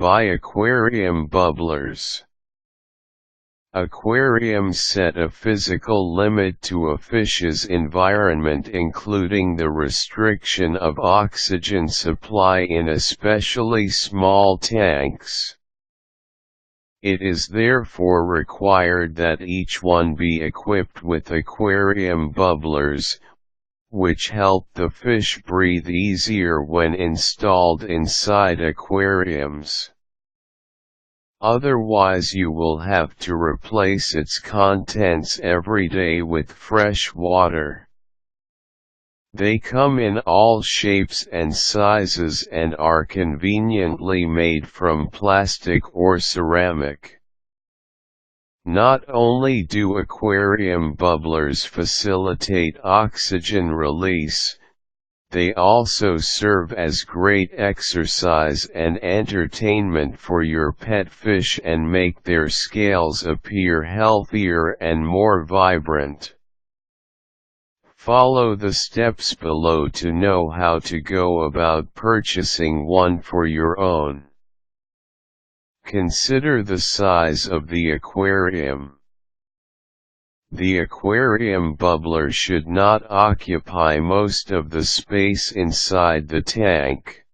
Buy aquarium bubblers. Aquariums set a physical limit to a fish's environment, including the restriction of oxygen supply in especially small tanks. It is therefore required that each one be equipped with aquarium bubblers, which help the fish breathe easier when installed inside aquariums. Otherwise you will have to replace its contents every day with fresh water. They come in all shapes and sizes and are conveniently made from plastic or ceramic. Not only do aquarium bubblers facilitate oxygen release, they also serve as great exercise and entertainment for your pet fish and make their scales appear healthier and more vibrant. Follow the steps below to know how to go about purchasing one for your own. Consider the size of the aquarium. The aquarium bubbler should not occupy most of the space inside the tank.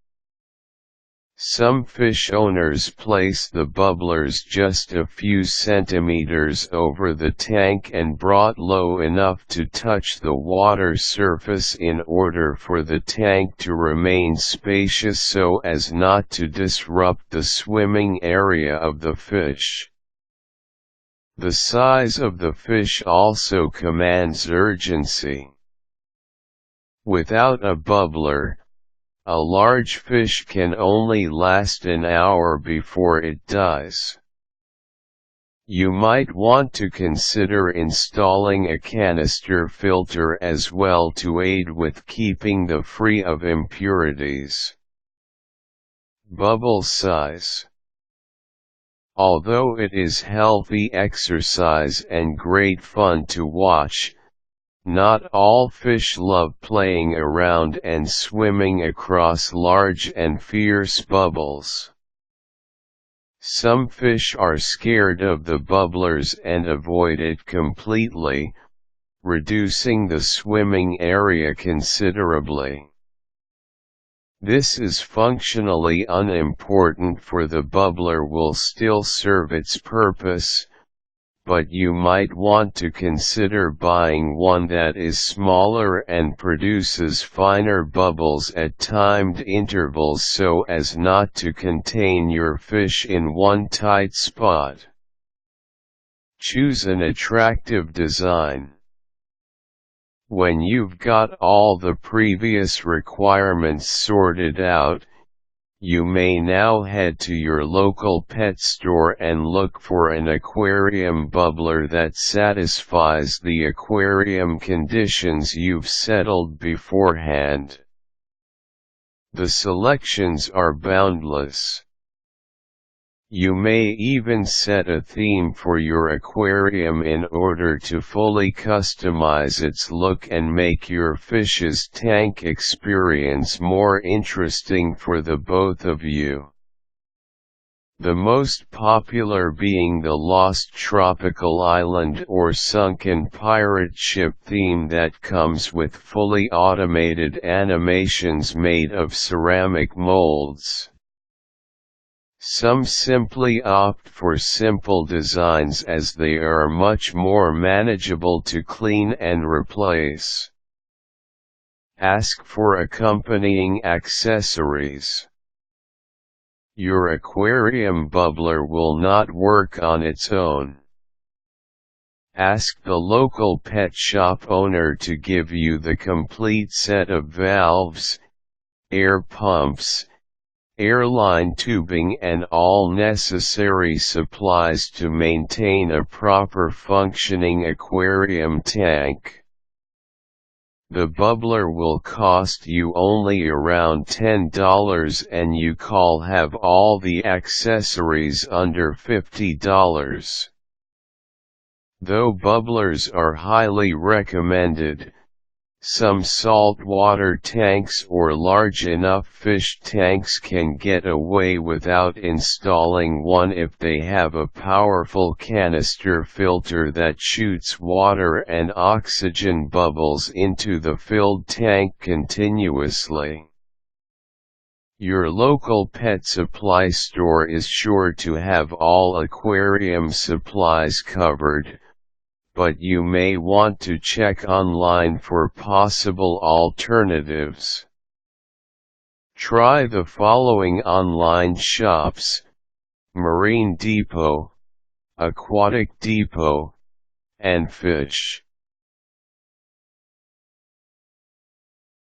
Some fish owners place the bubblers just a few centimeters over the tank and brought low enough to touch the water surface in order for the tank to remain spacious so as not to disrupt the swimming area of the fish. The size of the fish also commands urgency. Without a bubbler, a large fish can only last an hour before it dies. You might want to consider installing a canister filter as well to aid with keeping them free of impurities. Bubble size. Although it is healthy exercise and great fun to watch, not all fish love playing around and swimming across large and fierce bubbles. Some fish are scared of the bubblers and avoid it completely, reducing the swimming area considerably. This is functionally unimportant, for the bubbler will still serve its purpose, but you might want to consider buying one that is smaller and produces finer bubbles at timed intervals so as not to contain your fish in one tight spot. Choose an attractive design. When you've got all the previous requirements sorted out, you may now head to your local pet store and look for an aquarium bubbler that satisfies the aquarium conditions you've settled beforehand. The selections are boundless. You may even set a theme for your aquarium in order to fully customize its look and make your fish's tank experience more interesting for the both of you. The most popular being the Lost Tropical Island or Sunken Pirate ship theme that comes with fully automated animations made of ceramic molds. Some simply opt for simple designs as they are much more manageable to clean and replace. Ask for accompanying accessories. Your aquarium bubbler will not work on its own. Ask the local pet shop owner to give you the complete set of valves, air pumps, airline tubing and all necessary supplies to maintain a proper functioning aquarium tank. The bubbler will cost you only around $10 and you can have all the accessories under $50. Though bubblers are highly recommended, Some saltwater tanks or large enough fish tanks can get away without installing one if they have a powerful canister filter that shoots water and oxygen bubbles into the filled tank continuously. Your local pet supply store is sure to have all aquarium supplies covered, but you may want to check online for possible alternatives. Try the following online shops: Marine Depot, Aquatic Depot, and Fish.